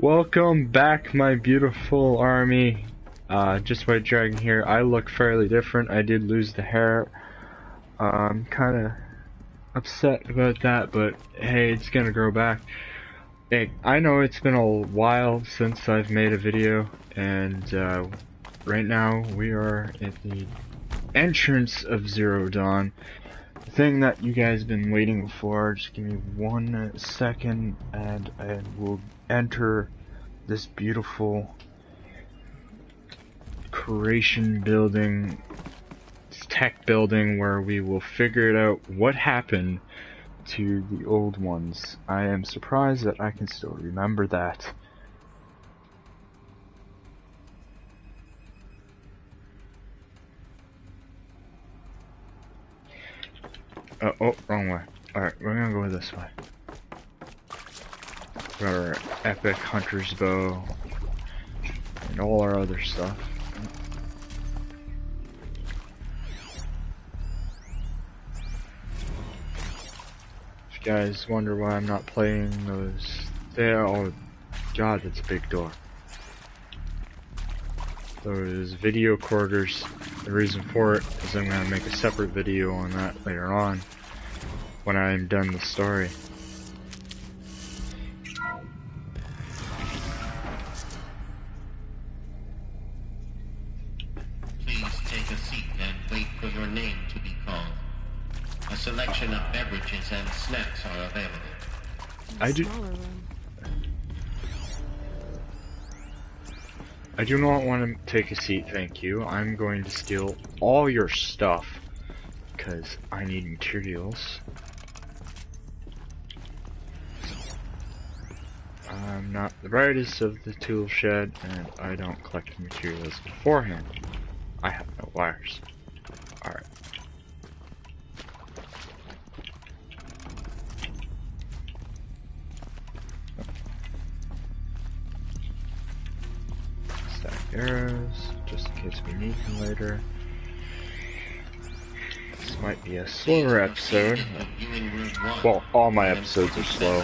Welcome back, my beautiful army. Just White Dragon here. I look fairly different. I did lose the hair. I'm kind of upset about that, but hey, it's gonna grow back. Hey, I know it's been a while since I've made a video, and right now we are at the entrance of Zero Dawn. The thing that you guys have been waiting for. Just give me 1 second, and I will enter this beautiful creation building, tech building, where we will figure it out what happened to the old ones. I am surprised that I can still remember that. Oh, wrong way. Alright, we're gonna go this way. Got our epic hunter's bow and all our other stuff. If you guys wonder why I'm not playing those there, oh god, that's a big door. Those video quarters, the reason for it is I'm gonna make a separate video on that later on when I'm done the story. Your name to be called. A selection of beverages and snacks are available. I do not want to take a seat, thank you. I'm going to steal all your stuff because I need materials. I'm not the brightest of the tool shed, and I don't collect materials beforehand. I have no wires. Alright. Stack arrows, just in case we need them later. This might be a slower episode. Well, all my episodes are slow.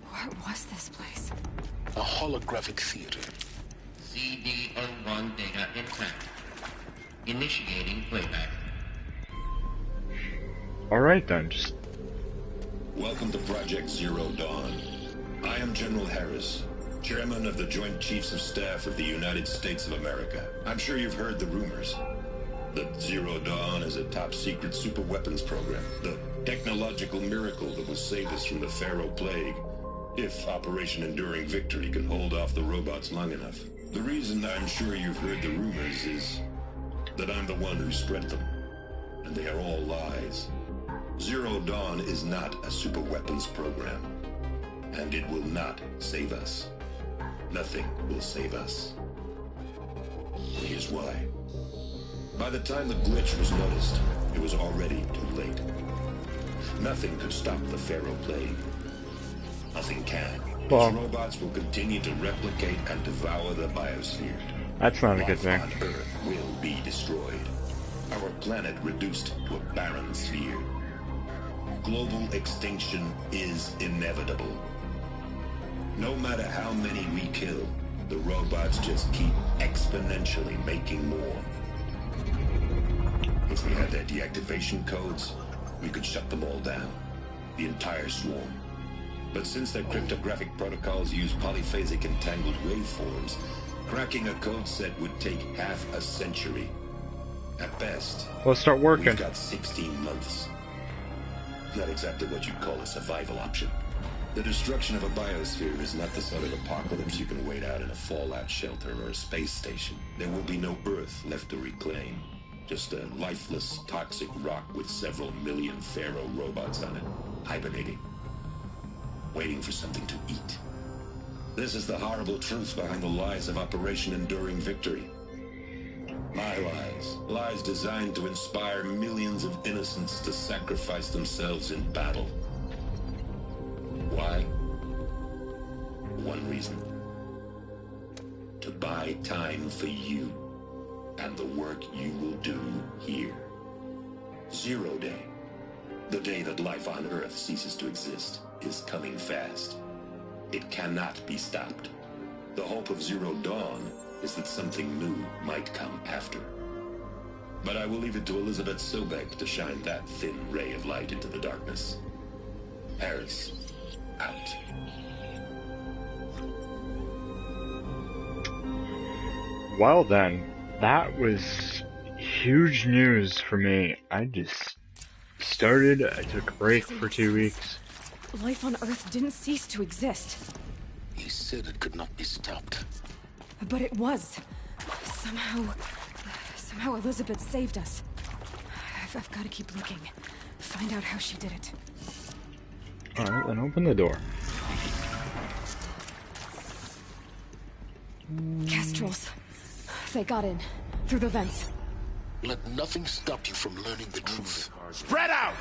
What was this place? A holographic theater. CD01 data intact. Initiating playback. Alright then, just... Welcome to Project Zero Dawn. I am General Harris, Chairman of the Joint Chiefs of Staff of the United States of America. I'm sure you've heard the rumors that Zero Dawn is a top-secret superweapons program, the technological miracle that will save us from the Pharaoh Plague, if Operation Enduring Victory can hold off the robots long enough. The reason I'm sure you've heard the rumors is that I'm the one who spread them, and they are all lies. Zero Dawn is not a superweapons program, and it will not save us. Nothing will save us. Here's why. By the time the glitch was noticed, it was already too late. Nothing could stop the Pharaoh Plague. Nothing can. These robots will continue to replicate and devour the biosphere. That's not a good thing. Life on Earth will be destroyed. Our planet reduced to a barren sphere. Global extinction is inevitable. No matter how many we kill, the robots just keep exponentially making more. If we had their deactivation codes, we could shut them all down. The entire swarm. But since their cryptographic protocols use polyphasic entangled waveforms, cracking a code set would take half a century. At best, let's start working. We've got 16 months. Not exactly what you'd call a survival option. The destruction of a biosphere is not the sort of apocalypse you can wait out in a fallout shelter or a space station. There will be no Earth left to reclaim. Just a lifeless, toxic rock with several million Pharaoh robots on it, hibernating. Waiting for something to eat. This is the horrible truth behind the lies of Operation Enduring Victory. My lies. Lies designed to inspire millions of innocents to sacrifice themselves in battle. Why? One reason. To buy time for you and the work you will do here. Zero Day. The day that life on Earth ceases to exist is coming fast. It cannot be stopped. The hope of Zero Dawn is that something new might come after. But I will leave it to Elizabeth Sobek to shine that thin ray of light into the darkness. Harris, out. Well then, that was huge news for me. I just started, I took a break for 2 weeks. Life on Earth didn't cease to exist. He said it could not be stopped. But it was. Somehow Elizabeth saved us. I've got to keep looking. Find out how she did it. Alright, then open the door. Kestrels. They got in. Through the vents. Let nothing stop you from learning the truth. Spread out!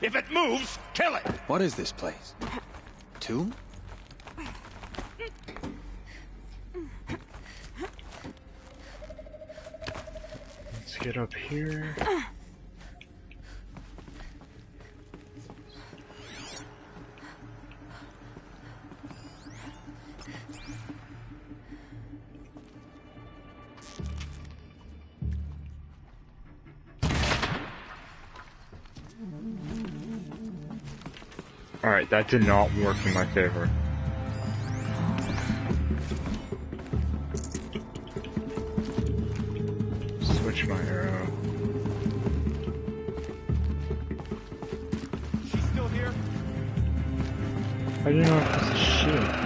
If it moves, kill it! What is this place? Tomb? Let's get up here. Alright, that did not work in my favor. Switch my arrow. She's still here? I don't know if this is shit.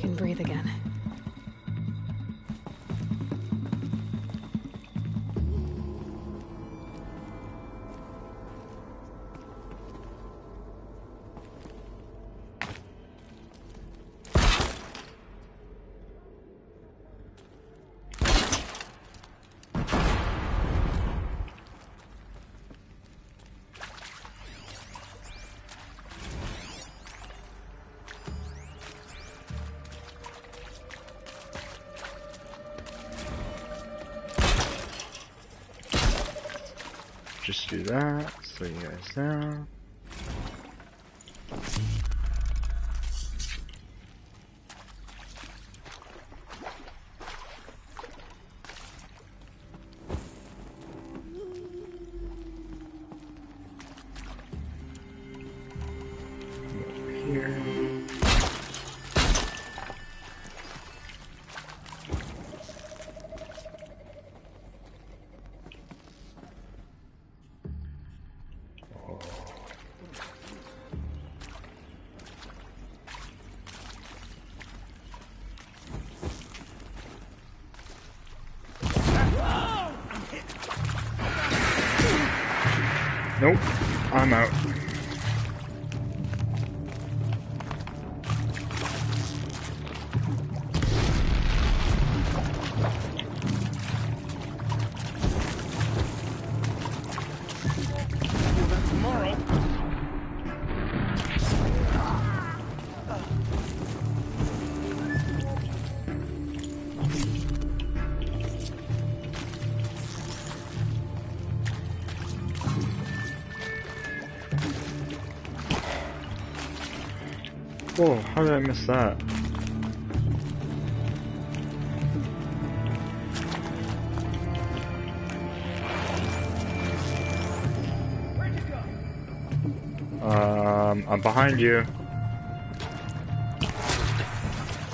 Can breathe again. Just do that, so you guys know. Over here. Nope, I'm out. Tomorrow. Whoa, how did I miss that? I'm behind you.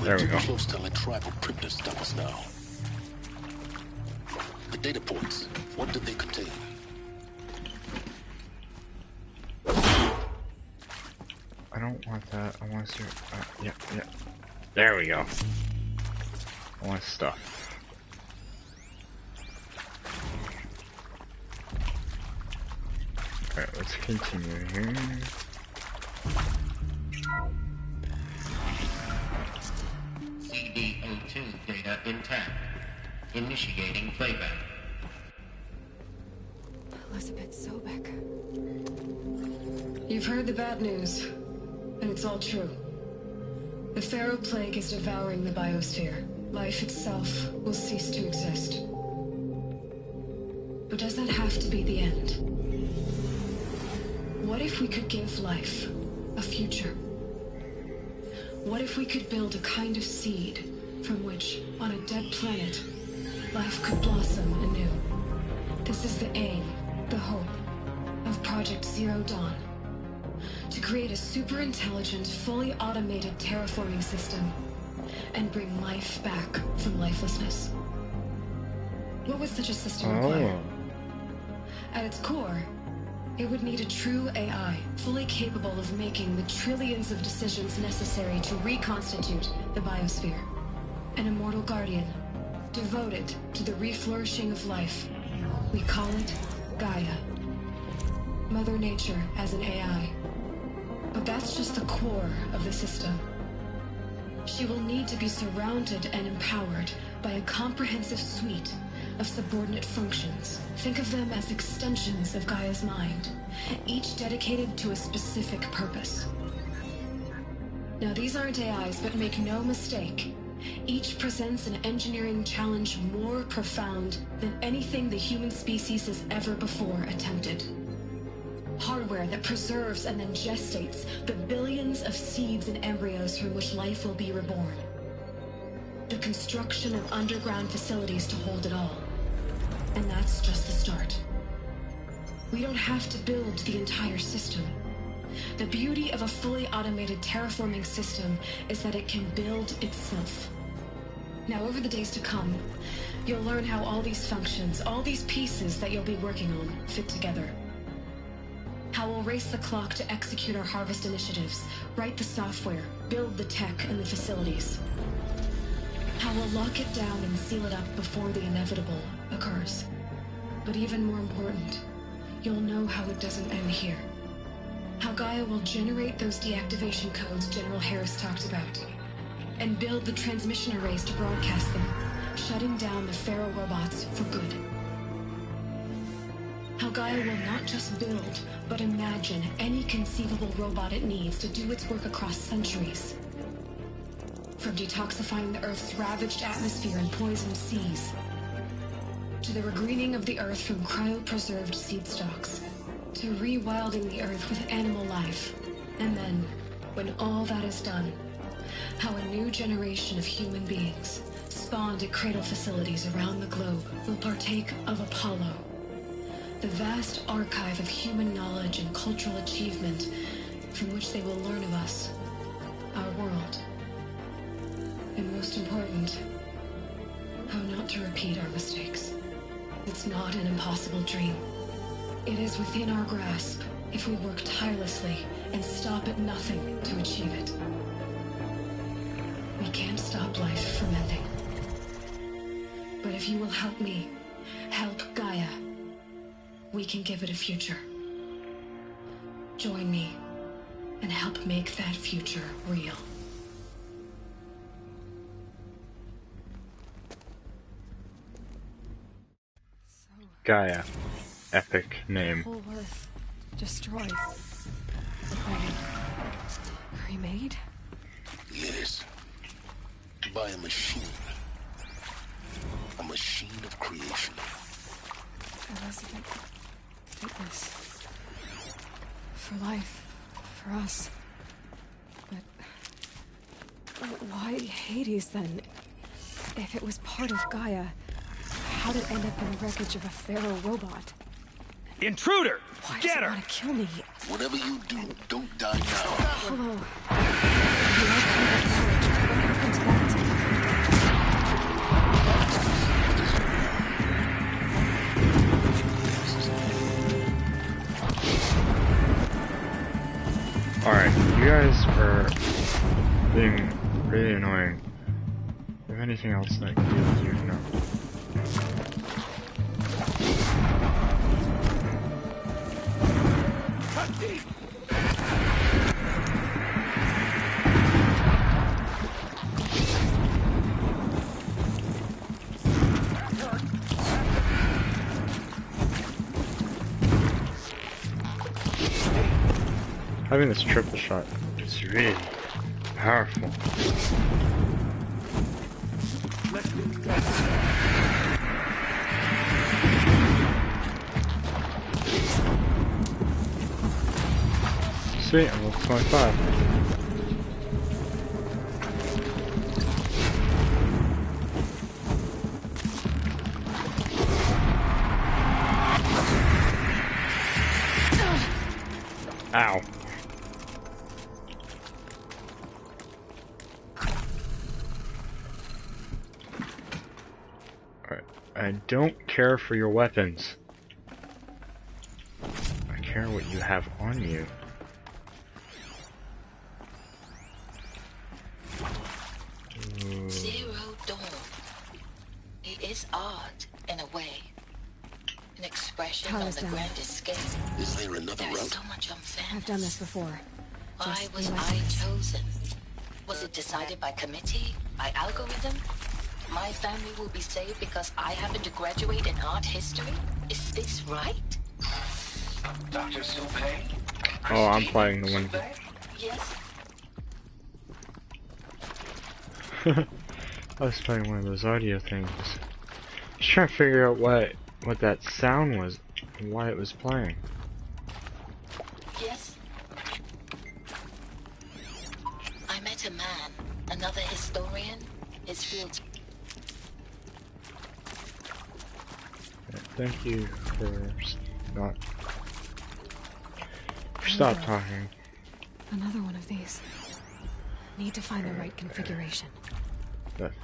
There we go. Close to let tribal prisoner stop us now. The data points, what did they contain? I don't want that. I want to see. Yeah. There we go. I want stuff. Alright, let's continue here. CD02 data intact. Initiating playback. Elizabeth Sobek. You've heard the bad news, and it's all true. The Pharaoh Plague is devouring the biosphere. Life itself will cease to exist. But does that have to be the end? What if we could give life a future? What if we could build a kind of seed from which, on a dead planet, life could blossom anew? This is the aim, the hope, of Project Zero Dawn. To create a super-intelligent, fully automated terraforming system and bring life back from lifelessness. What would such a system require? At its core, it would need a true AI, fully capable of making the trillions of decisions necessary to reconstitute the biosphere. An immortal guardian, devoted to the reflourishing of life. We call it Gaia. Mother Nature as an AI. But that's just the core of the system. She will need to be surrounded and empowered by a comprehensive suite of subordinate functions. Think of them as extensions of Gaia's mind, each dedicated to a specific purpose. Now, these aren't AIs, but make no mistake, each presents an engineering challenge more profound than anything the human species has ever before attempted. Hardware that preserves and then gestates the billions of seeds and embryos from which life will be reborn. The construction of underground facilities to hold it all. And that's just the start. We don't have to build the entire system. The beauty of a fully automated terraforming system is that it can build itself. Now, over the days to come, you'll learn how all these functions, all these pieces that you'll be working on, fit together. How we'll race the clock to execute our harvest initiatives, write the software, build the tech and the facilities. How we'll lock it down and seal it up before the inevitable occurs. But even more important, you'll know how it doesn't end here. How Gaia will generate those deactivation codes General Harris talked about, and build the transmission arrays to broadcast them, shutting down the Pharaoh robots for good. How Gaia will not just build, but imagine any conceivable robot it needs to do its work across centuries. From detoxifying the Earth's ravaged atmosphere and poisoned seas, to the regreening of the Earth from cryopreserved seed stalks, to rewilding the Earth with animal life. And then, when all that is done, how a new generation of human beings, spawned at cradle facilities around the globe, will partake of Apollo, the vast archive of human knowledge and cultural achievement from which they will learn of us, our world. And most important, how not to repeat our mistakes. It's not an impossible dream. It is within our grasp if we work tirelessly and stop at nothing to achieve it. We can't stop life from ending. But if you will help me, help Gaia, we can give it a future. Join me and help make that future real. Gaia. Epic name. Whole Earth destroyed. Remade? Yes. By a machine. A machine of creation. Elizabeth did this. For life. For us. But why Hades then? If it was part of Gaia, how'd it end up in the wreckage of a Pharaoh robot? Intruder! Why Get does it her! want to kill me? Whatever you do, don't die now. Hello. You like private knowledge. What happened to that? Alright, you guys are being really annoying. Do you have anything else that I can do with you? No. Having this triple shot is really powerful. Sweet, I'm level 25. Ow. Alright, I don't care for your weapons. I care what you have on you. Zero Dawn. It is art in a way. An expression on the grandest scale. Is there another There's route? so much unfairness. I've done this before. Why Just was be my I friends. chosen? Was it decided by committee? By algorithm? My family will be saved because I happen to graduate in art history? Is this right? Dr. Soupay? Oh, I'm playing the one. Yes. I was playing one of those audio things. Just trying to figure out what that sound was and why it was playing. Yes. I met a man, another historian. His field. Thank you for stop talking. Another one of these. Need to find the right configuration. Left.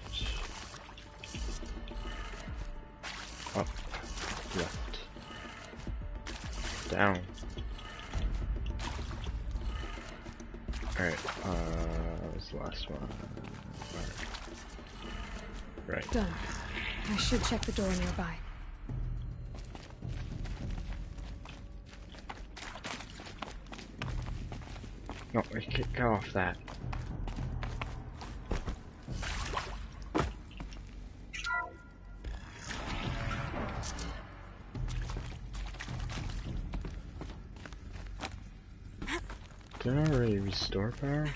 Up. Left. Down. Alright, that was the last one. Alright. Right. Done. I should check the door nearby. No, I can't get off that. Did I already restore power?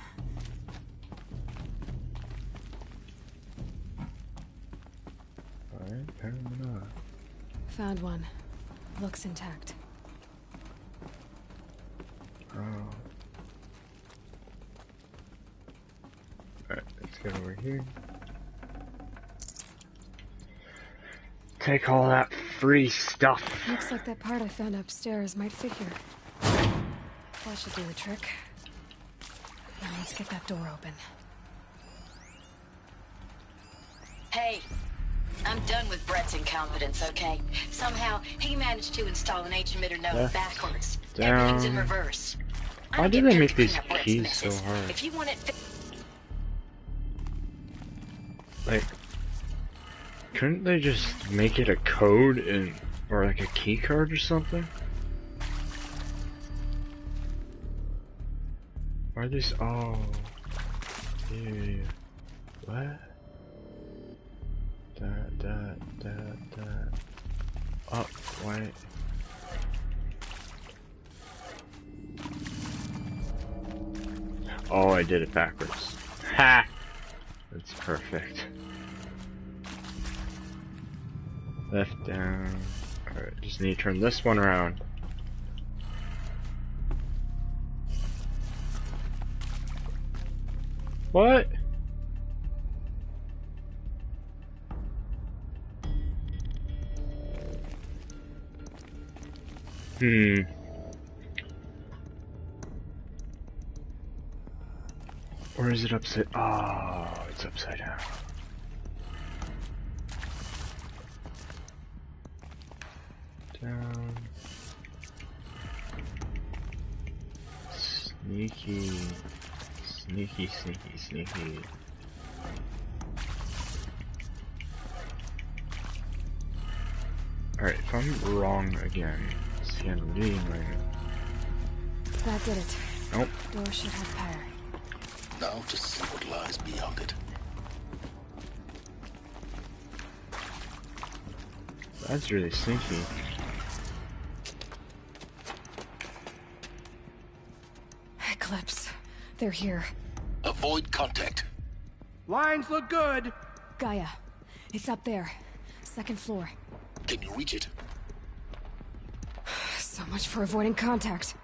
Alright, apparently not. Found one. Looks intact. Oh. Alright, let's get over here. Take all that free stuff. Looks like that part I found upstairs might fit here. That should do the trick. Now let's get that door open. Hey, I'm done with Brett's incompetence, okay? Somehow, he managed to install an H-emitter node Left, backwards. down. Everything's in reverse. I Why don't do get they paid make to these clean up Brett's keys so messes. hard? If you want it Like, couldn't they just make it a code or like a key card or something? Why are these? Oh, yeah. What? That. Up, wait. Oh, I did it backwards. Ha! That's perfect. Left down. Alright, just need to turn this one around. What? Or is it upside? Oh, it's upside down. Down. Sneaky. Sneaky. Alright, if I'm wrong again, see, I'm reading right now. That did it. Nope. Door should have power. Now to see what lies beyond it. That's really sneaky. Eclipse. They're here. Avoid contact. Lines look good. Gaia. It's up there. Second floor. Can you reach it? So much for avoiding contact.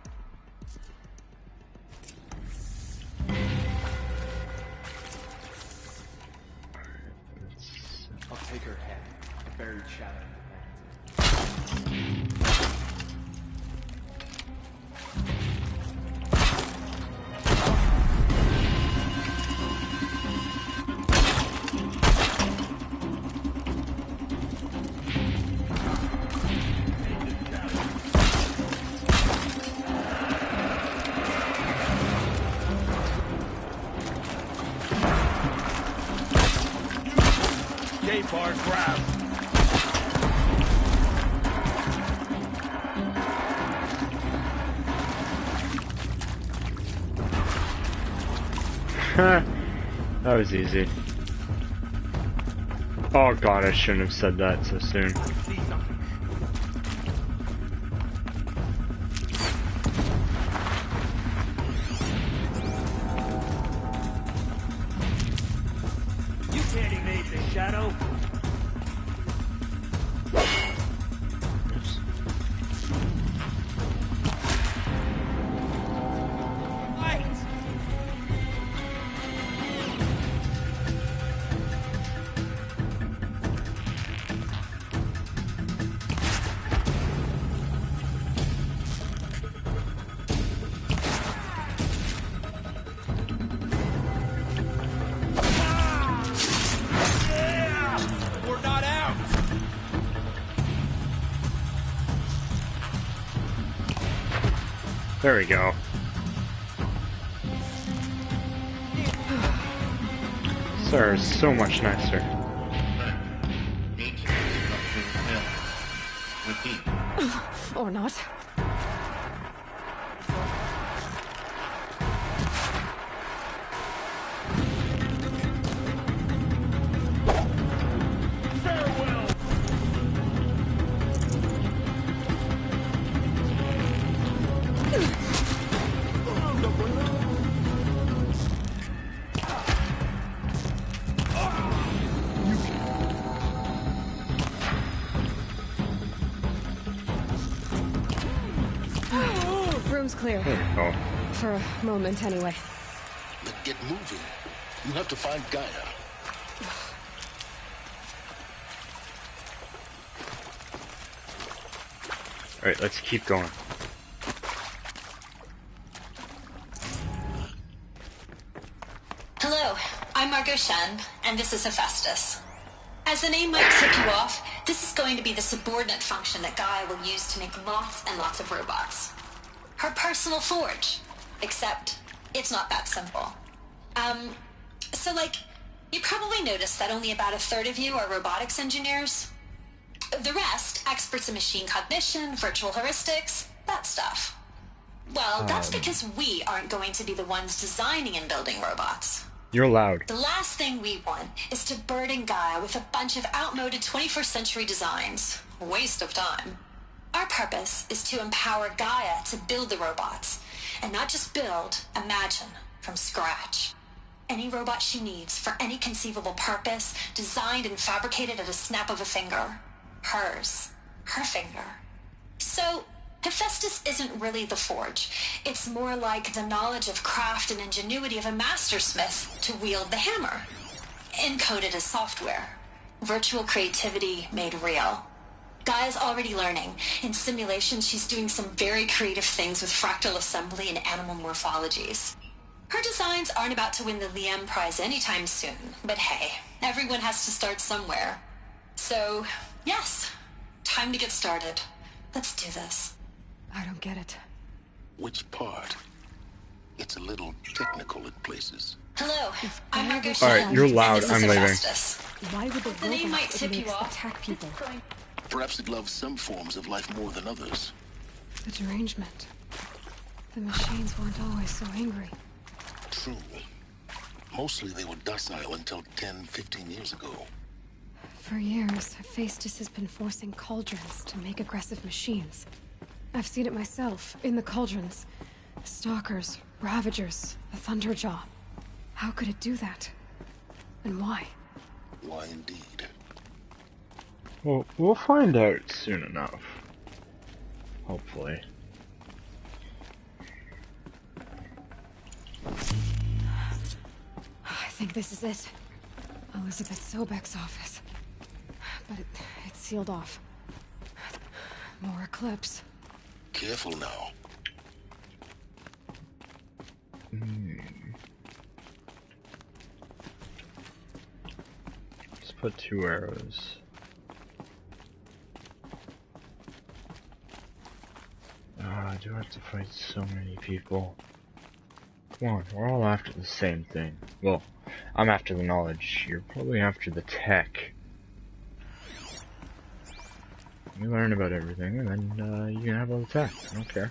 I'll take her head. A buried shadow. Gate bar grab. That was easy. Oh god, I shouldn't have said that so soon. See something. You can't evade the shadow. We're not out. There we go. Sir, so much nicer. Gate structure built. Repeat. Or not. Room's clear. There we go. For a moment, anyway. Then get moving. You have to find Gaia. Alright, let's keep going. Hello, I'm Margot Shen, and this is Hephaestus. As the name might tip you off, this is going to be the subordinate function that Gaia will use to make lots and lots of robots. Her personal forge. Except, it's not that simple. So you probably noticed that only about a third of you are robotics engineers. The rest, experts in machine cognition, virtual heuristics, that stuff. Well, that's because we aren't going to be the ones designing and building robots. You're loud. The last thing we want is to burden Gaia with a bunch of outmoded 21st century designs. Waste of time. Our purpose is to empower Gaia to build the robots. And not just build, imagine, from scratch. Any robot she needs for any conceivable purpose, designed and fabricated at a snap of a finger. Hers. Her finger. So, Hephaestus isn't really the forge. It's more like the knowledge of craft and ingenuity of a mastersmith to wield the hammer. Encoded as software. Virtual creativity made real. Gaia's already learning. In simulation, she's doing some very creative things with fractal assembly and animal morphologies. Her designs aren't about to win the Liam Prize anytime soon, but hey, everyone has to start somewhere. So, yes, time to get started. Let's do this. I don't get it. Which part? It's a little technical in places. Hello, I'm Margot All right, Shen, you're and loud. this is I'm leaving. Hephaestus. Why would the name might robots tip it you makes off. attack people? Perhaps it loves some forms of life more than others. The derangement. The machines weren't always so angry. True. Mostly they were docile until 10, 15 years ago. For years, Hephaestus has been forcing cauldrons to make aggressive machines. I've seen it myself, in the cauldrons. Stalkers, Ravagers, the Thunderjaw. How could it do that? And why? Why indeed? Well, we'll find out soon enough. Hopefully. I think this is it. Elizabeth Sobek's office. But it's sealed off. More Eclipse. Careful now. Let's put 2 arrows. Do I have to fight so many people? Come on, we're all after the same thing. Well, I'm after the knowledge. You're probably after the tech. You learn about everything, and then you can have all the tech. I don't care.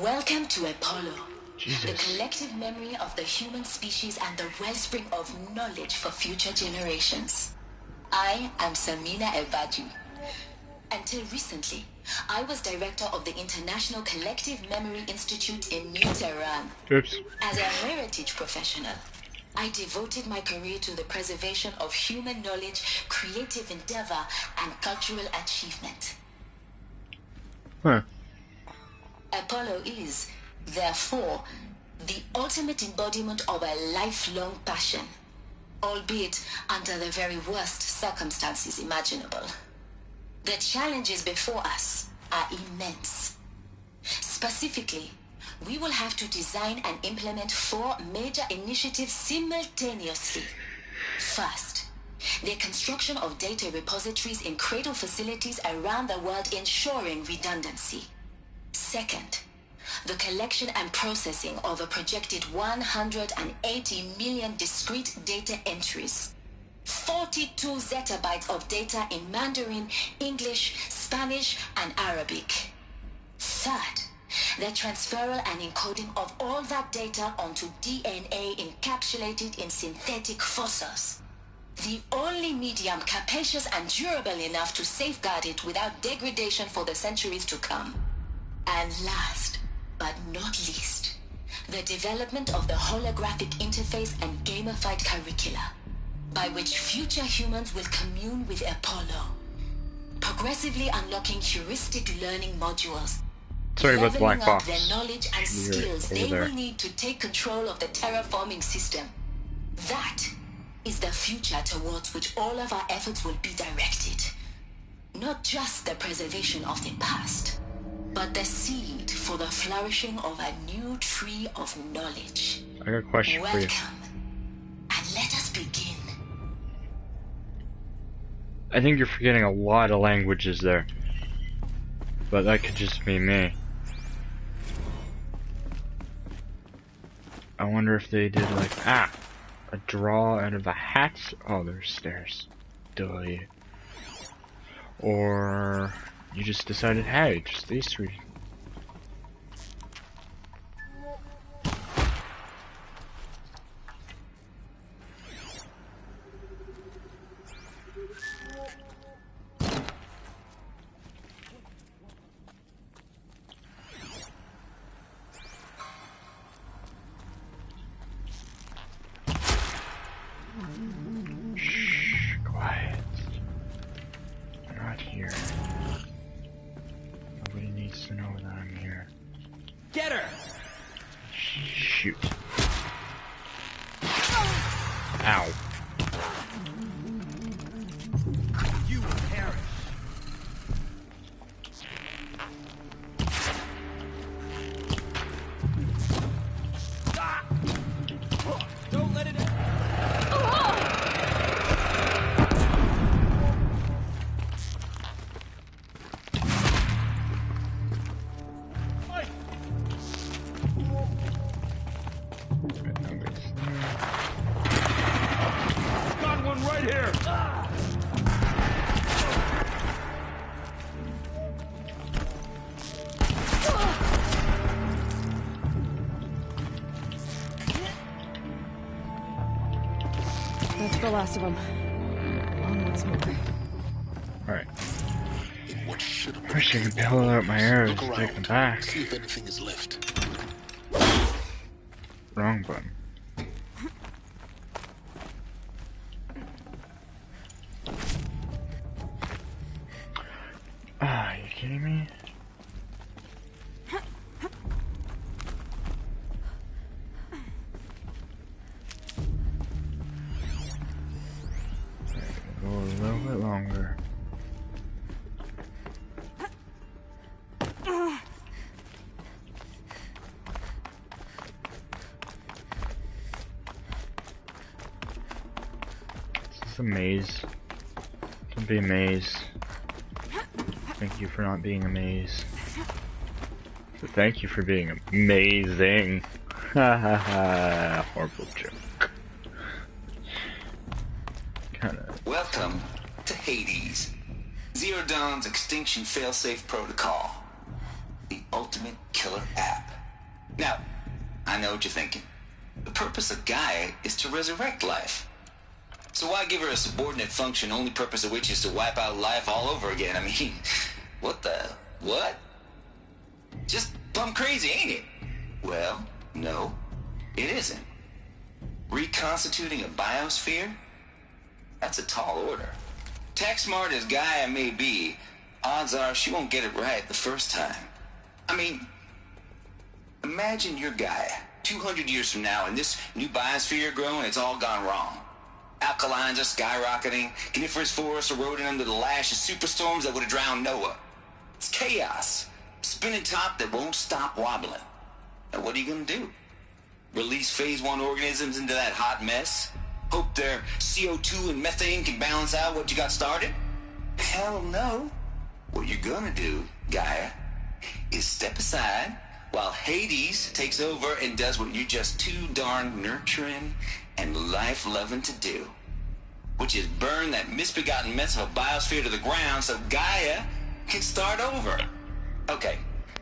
Welcome to Apollo. Jesus. The collective memory of the human species and the wellspring of knowledge for future generations. I am Samina Ebadi. Until recently, I was director of the International Collective Memory Institute in New Tehran. Oops. As a heritage professional, I devoted my career to the preservation of human knowledge, creative endeavor, and cultural achievement. Huh. Apollo is, therefore, the ultimate embodiment of a lifelong passion, albeit under the very worst circumstances imaginable. The challenges before us are immense. Specifically, we will have to design and implement 4 major initiatives simultaneously. First, the construction of data repositories in cradle facilities around the world, ensuring redundancy. Second, the collection and processing of a projected 180 million discrete data entries. 42 zettabytes of data in Mandarin, English, Spanish, and Arabic. Third, the transferal and encoding of all that data onto DNA encapsulated in synthetic fossils. The only medium capacious and durable enough to safeguard it without degradation for the centuries to come. And last, but not least, the development of the holographic interface and gamified curricula, by which future humans will commune with Apollo, progressively unlocking heuristic learning modules, Sorry about the black leveling up box. their knowledge and You're skills over they there. will need to take control of the terraforming system. That is the future towards which all of our efforts will be directed. Not just the preservation of the past, but the seed for the flourishing of a new tree of knowledge. I got a question for you. Welcome, and let us begin. I think you're forgetting a lot of languages there. But that could just be me. I wonder if they did like, a draw out of a hat? Oh, there's stairs. Duh. Or you just decided, hey, just these 3. Shh, quiet. They're not here. Nobody needs to know that I'm here. Get her! Shoot. Ow. You will perish. Ah! Don't let it. Got one right here. That's the last of them. On once more. Alright. In what should have I been wish I a could cave pull wall, out my arrows look and take them around, back. see if anything is left. Wrong button. Ah, are you kidding me? Go a little bit longer. This is a maze. Don't be a maze. Thank you for not being a maze. So thank you for being amazing. Ha ha ha. Horrible joke. Kinda. Welcome to Hades. Zero Dawn's extinction failsafe protocol. The ultimate killer app. Now, I know what you're thinking. The purpose of Gaia is to resurrect life. So why give her a subordinate function, only purpose of which is to wipe out life all over again? I mean, what? Just plumb crazy, ain't it? Well, no, it isn't. Reconstituting a biosphere? That's a tall order. Tech smart as Gaia may be, odds are she won't get it right the first time. I mean, imagine you're Gaia, 200 years from now, and this new biosphere you're growing, it's all gone wrong. Alkalines are skyrocketing, coniferous forests eroding under the lash of superstorms that would have drowned Noah. It's chaos. Spinning top that won't stop wobbling. Now what are you gonna do? Release phase 1 organisms into that hot mess? Hope their CO2 and methane can balance out what you got started? Hell no. What you're gonna do, Gaia, is step aside while Hades takes over and does what you're just too darn nurturing and life-loving to do, which is burn that misbegotten mess of a biosphere to the ground so Gaia can start over. Okay,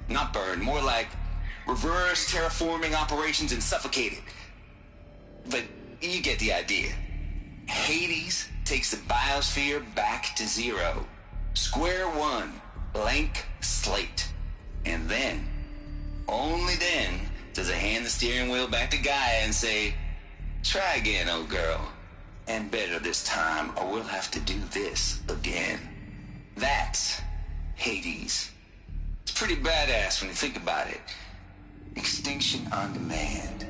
not burn, more like reverse terraforming operations and suffocate it. But you get the idea. Hades takes the biosphere back to zero. Square one, blank slate. And then, only then, does it hand the steering wheel back to Gaia and say, try again, old girl. And better this time, or we'll have to do this again. That's Hades. It's pretty badass when you think about it. Extinction on demand.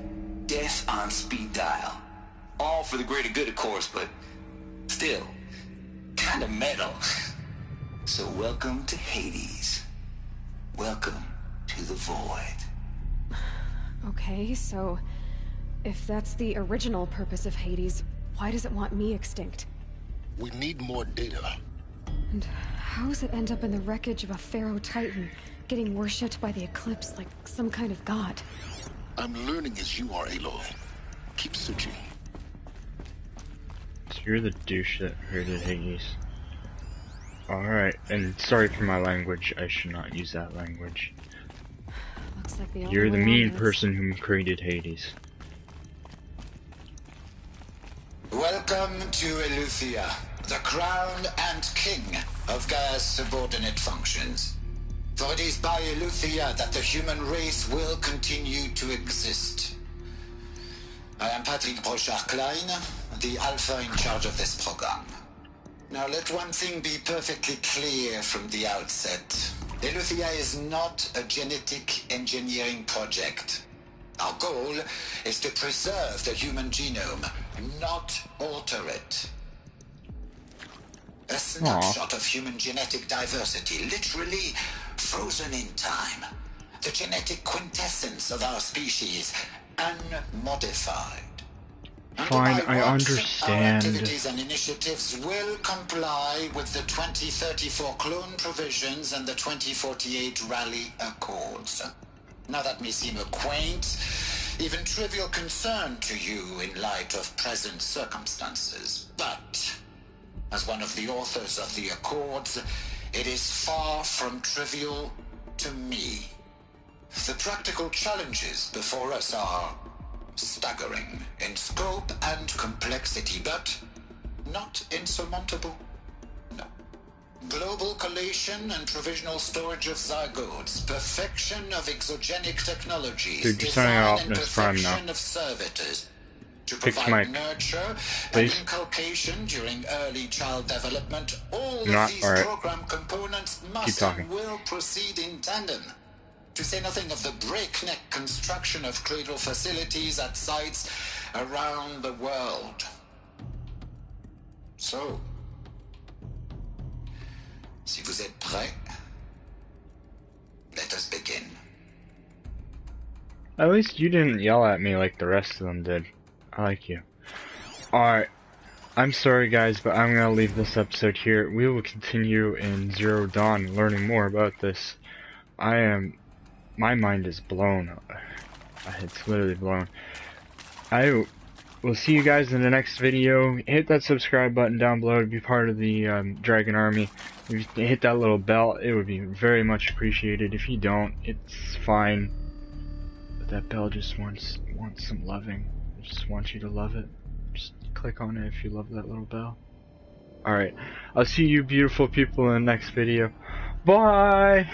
Death on speed dial. All for the greater good, of course, but still, kind of metal. So welcome to Hades. Welcome to the void. Okay, so if that's the original purpose of Hades, why does it want me extinct? We need more data. And how does it end up in the wreckage of a Pharaoh Titan, getting worshipped by the Eclipse like some kind of god? I'm learning as you are, Aloy. Keep searching. So you're the douche that hurted Hades. Alright, and sorry for my language, I should not use that language. Looks like the only You're the way mean on is- person who created Hades. Welcome to Eleuthia, the crown and king of Gaia's subordinate functions. For it is by Eleuthia that the human race will continue to exist. I am Patrick Brochard-Klein, the Alpha in charge of this program. Now let one thing be perfectly clear from the outset. Eleuthia is not a genetic engineering project. Our goal is to preserve the human genome, not alter it. A snapshot of human genetic diversity, literally frozen in time. The genetic quintessence of our species, unmodified. Fine, I Our understand. activities and initiatives will comply with the 2034 clone provisions and the 2048 Raleigh Accords. Now that may seem a quaint, even trivial concern to you in light of present circumstances, but as one of the authors of the Accords, it is far from trivial to me. The practical challenges before us are staggering in scope and complexity, but not insurmountable. No. Global global collation and provisional storage of zygotes, perfection of exogenic technologies, Dude, you're signing design off and Optimus Prime perfection now. of servitors, to Fix provide mic, nurture please. and inculcation during early child development. All Not of these alright. program components Keep must talking. and will proceed in tandem. To say nothing of the breakneck construction of cradle facilities at sites around the world. So, si vous êtes prêts, let us begin. At least you didn't yell at me like the rest of them did. I like you. Alright. I'm sorry guys, but I'm gonna leave this episode here. We will continue in Zero Dawn, learning more about this. My mind is blown. It's literally blown. I will see you guys in the next video. Hit that subscribe button down below to be part of the Dragon Army. If you hit that little bell, it would be very much appreciated. If you don't, it's fine. But that bell just wants some loving. I just want you to love it. Just click on it if you love that little bell. Alright, I'll see you beautiful people in the next video. Bye!